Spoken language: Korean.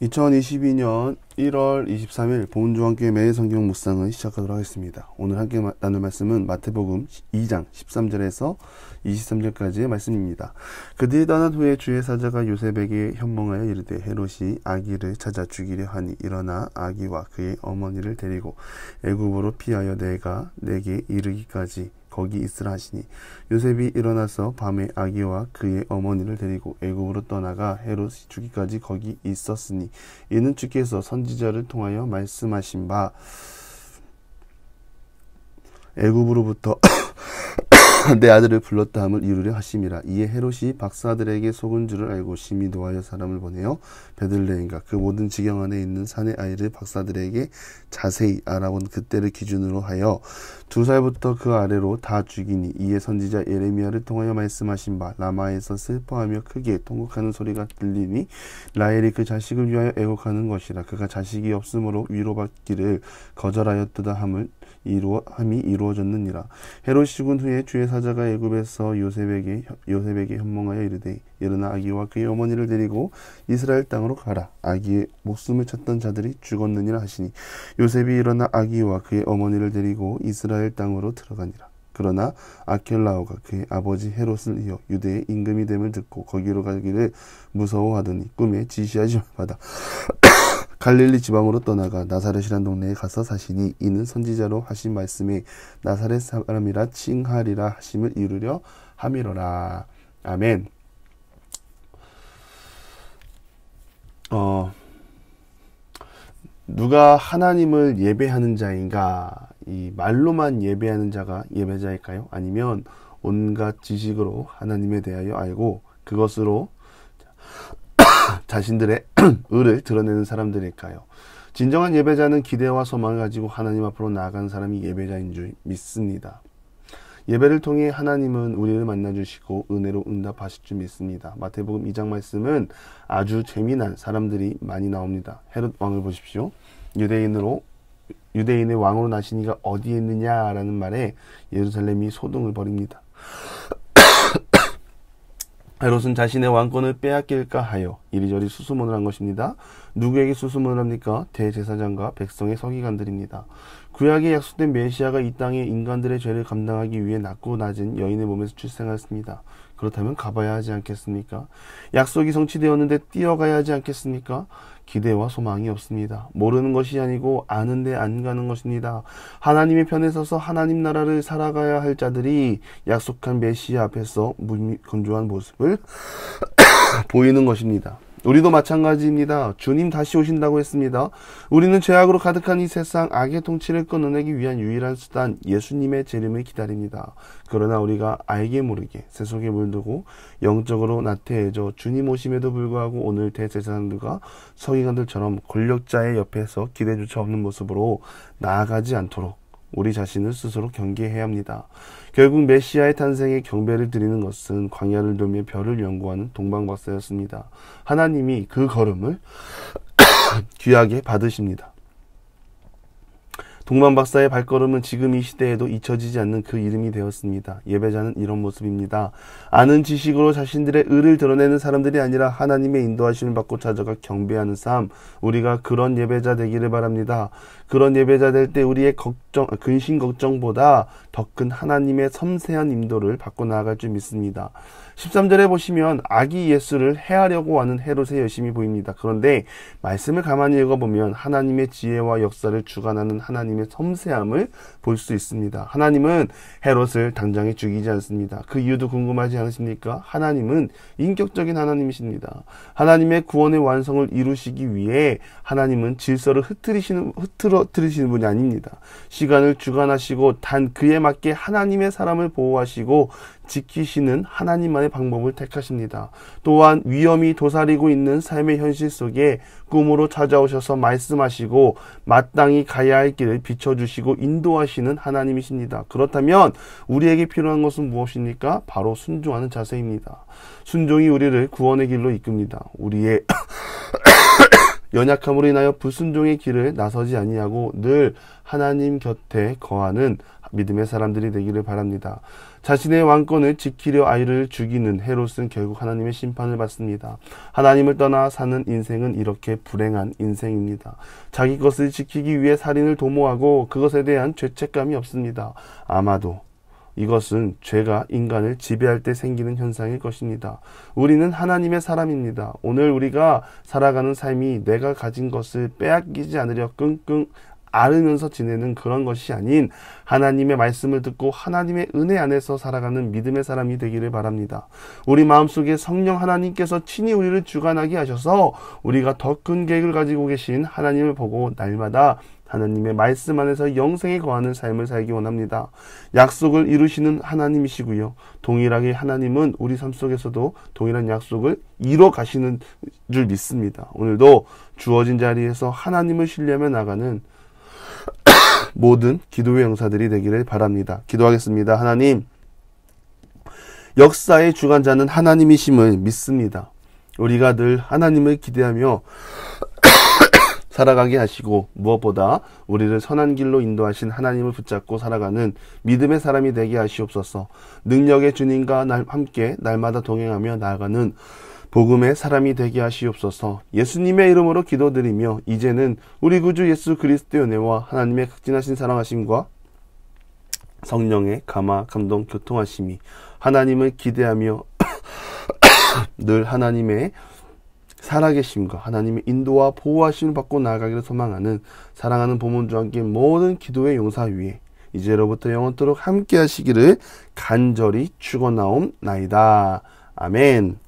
2022년 1월 23일 보은중앙교회 매일 성경 묵상을 시작하도록 하겠습니다. 오늘 함께 나눌 말씀은 마태복음 2장 13절에서 23절까지의 말씀입니다. 그들이 떠난 후에 주의 사자가 요셉에게 현몽하여 이르되 헤롯이 아기를 찾아 죽이려 하니 일어나 아기와 그의 어머니를 데리고 애굽으로 피하여 내가 내게 이르기까지 거기 있으라 하시니 요셉이 일어나서 밤에 아기와 그의 어머니를 데리고 애굽으로 떠나가 헤롯이 죽기까지 거기 있었으니 이는 주께서 선지자를 통하여 말씀하신 바 애굽으로부터 내 아들을 불렀다 함을 이루려 하심이라. 이에 헤롯이 박사들에게 속은 줄을 알고 심히 노하여 사람을 보내어 베들레헴과 그 모든 지경 안에 있는 산의 아이를 박사들에게 자세히 알아본 그때를 기준으로 하여 2살부터 그 아래로 다 죽이니 이에 선지자 예레미야를 통하여 말씀하신 바 라마에서 슬퍼하며 크게 통곡하는 소리가 들리니 라헬이 그 자식을 위하여 애곡하는 것이라. 그가 자식이 없으므로 위로받기를 거절하였도다 함이 이루어졌느니라. 헤롯이 죽은 후에 주의 사자가 애굽에서 요셉에게 현몽하여 이르되 일어나 아기와 그의 어머니를 데리고 이스라엘 땅으로 가라. 아기의 목숨을 찾던 자들이 죽었느니라 하시니 요셉이 일어나 아기와 그의 어머니를 데리고 이스라엘 땅으로 들어가니라. 그러나 아켈라오가 그의 아버지 헤롯을 이어 유대의 임금이 됨을 듣고 거기로 가기를 무서워하더니 꿈에 지시하심을 받아 갈릴리 지방으로 떠나가 나사렛이란 동네에 가서 사시니 이는 선지자로 하신 말씀에 나사렛 사람이라 칭하리라 하심을 이루려 함이로라. 아멘. 누가 하나님을 예배하는 자인가? 이 말로만 예배하는 자가 예배자일까요? 아니면 온갖 지식으로 하나님에 대하여 알고 그것으로 자신들의 의를 드러내는 사람들일까요? 진정한 예배자는 기대와 소망을 가지고 하나님 앞으로 나아가는 사람이 예배자인 줄 믿습니다. 예배를 통해 하나님은 우리를 만나주시고 은혜로 응답하실 줄 믿습니다. 마태복음 2장 말씀은 아주 재미난 사람들이 많이 나옵니다. 헤롯 왕을 보십시오. 유대인의 왕으로 나시니가 어디에 있느냐라는 말에 예루살렘이 소동을 벌입니다. 헤롯은 자신의 왕권을 빼앗길까 하여 이리저리 수수문을 한 것입니다. 누구에게 수수문을 합니까? 대제사장과 백성의 서기관들입니다. 구약에 약속된 메시아가 이 땅에 인간들의 죄를 감당하기 위해 낮고 낮은 여인의 몸에서 출생하였습니다. 그렇다면 가봐야 하지 않겠습니까? 약속이 성취되었는데 뛰어가야 하지 않겠습니까? 기대와 소망이 없습니다. 모르는 것이 아니고 아는데 안 가는 것입니다. 하나님의 편에 서서 하나님 나라를 살아가야 할 자들이 약속한 메시아 앞에서 건조한 모습을 보이는 것입니다. 우리도 마찬가지입니다. 주님 다시 오신다고 했습니다. 우리는 죄악으로 가득한 이 세상 악의 통치를 끊어내기 위한 유일한 수단 예수님의 재림을 기다립니다. 그러나 우리가 알게 모르게 세속에 물들고 영적으로 나태해져 주님 오심에도 불구하고 오늘 대제사장들과 서기관들처럼 권력자의 옆에서 기대조차 없는 모습으로 나아가지 않도록 우리 자신을 스스로 경계해야 합니다. 결국 메시아의 탄생에 경배를 드리는 것은 광야를 돌며 별을 연구하는 동방박사였습니다. 하나님이 그 걸음을 귀하게 받으십니다. 동방박사의 발걸음은 지금 이 시대에도 잊혀지지 않는 그 이름이 되었습니다. 예배자는 이런 모습입니다. 아는 지식으로 자신들의 의를 드러내는 사람들이 아니라 하나님의 인도하심을 받고 찾아가 경배하는 삶, 우리가 그런 예배자 되기를 바랍니다. 그런 예배자 될 때 우리의 근심 걱정보다 더 큰 하나님의 섬세한 인도를 받고 나아갈 줄 믿습니다. 13절에 보시면 아기 예수를 해하려고 하는 헤롯의 열심이 보입니다. 그런데 말씀을 가만히 읽어보면 하나님의 지혜와 역사를 주관하는 하나님의 섬세함을 볼 수 있습니다. 하나님은 헤롯을 당장에 죽이지 않습니다. 그 이유도 궁금하지 않으십니까? 하나님은 인격적인 하나님이십니다. 하나님의 구원의 완성을 이루시기 위해 하나님은 질서를 흐트러뜨리시는 분이 아닙니다. 시간을 주관하시고 단 그에 맞게 하나님의 사람을 보호하시고 지키시는 하나님만의 방법을 택하십니다. 또한 위험이 도사리고 있는 삶의 현실 속에 꿈으로 찾아오셔서 말씀하시고 마땅히 가야 할 길을 비춰주시고 인도하시는 하나님이십니다. 그렇다면 우리에게 필요한 것은 무엇입니까? 바로 순종하는 자세입니다. 순종이 우리를 구원의 길로 이끕니다. 우리의 연약함으로 인하여 불순종의 길을 나서지 아니하고 늘 하나님 곁에 거하는 믿음의 사람들이 되기를 바랍니다. 자신의 왕권을 지키려 아이를 죽이는 헤롯은 결국 하나님의 심판을 받습니다. 하나님을 떠나 사는 인생은 이렇게 불행한 인생입니다. 자기 것을 지키기 위해 살인을 도모하고 그것에 대한 죄책감이 없습니다. 아마도 이것은 죄가 인간을 지배할 때 생기는 현상일 것입니다. 우리는 하나님의 사람입니다. 오늘 우리가 살아가는 삶이 내가 가진 것을 빼앗기지 않으려 끙끙 앓으면서 지내는 그런 것이 아닌 하나님의 말씀을 듣고 하나님의 은혜 안에서 살아가는 믿음의 사람이 되기를 바랍니다. 우리 마음속에 성령 하나님께서 친히 우리를 주관하게 하셔서 우리가 더 큰 계획을 가지고 계신 하나님을 보고 날마다 하나님의 말씀 안에서 영생에 거하는 삶을 살기 원합니다. 약속을 이루시는 하나님이시고요. 동일하게 하나님은 우리 삶 속에서도 동일한 약속을 이뤄 가시는 줄 믿습니다. 오늘도 주어진 자리에서 하나님을 신뢰하며 나가는 모든 기도의 영사들이 되기를 바랍니다. 기도하겠습니다. 하나님, 역사의 주관자는 하나님이심을 믿습니다. 우리가 늘 하나님을 기대하며 살아가게 하시고 무엇보다 우리를 선한 길로 인도하신 하나님을 붙잡고 살아가는 믿음의 사람이 되게 하시옵소서. 능력의 주님과 함께 날마다 동행하며 나아가는 복음의 사람이 되게 하시옵소서. 예수님의 이름으로 기도드리며 이제는 우리 구주 예수 그리스도의 은혜와 하나님의 극진하신 사랑하심과 성령의 감화 감동 교통하심이 하나님을 기대하며 늘 하나님의 살아계심과 하나님의 인도와 보호하심을 받고 나아가기를 소망하는 사랑하는 보문주와 함께 모든 기도의 용사 위에 이제로부터 영원토록 함께 하시기를 간절히 축원하옵나이다. 아멘.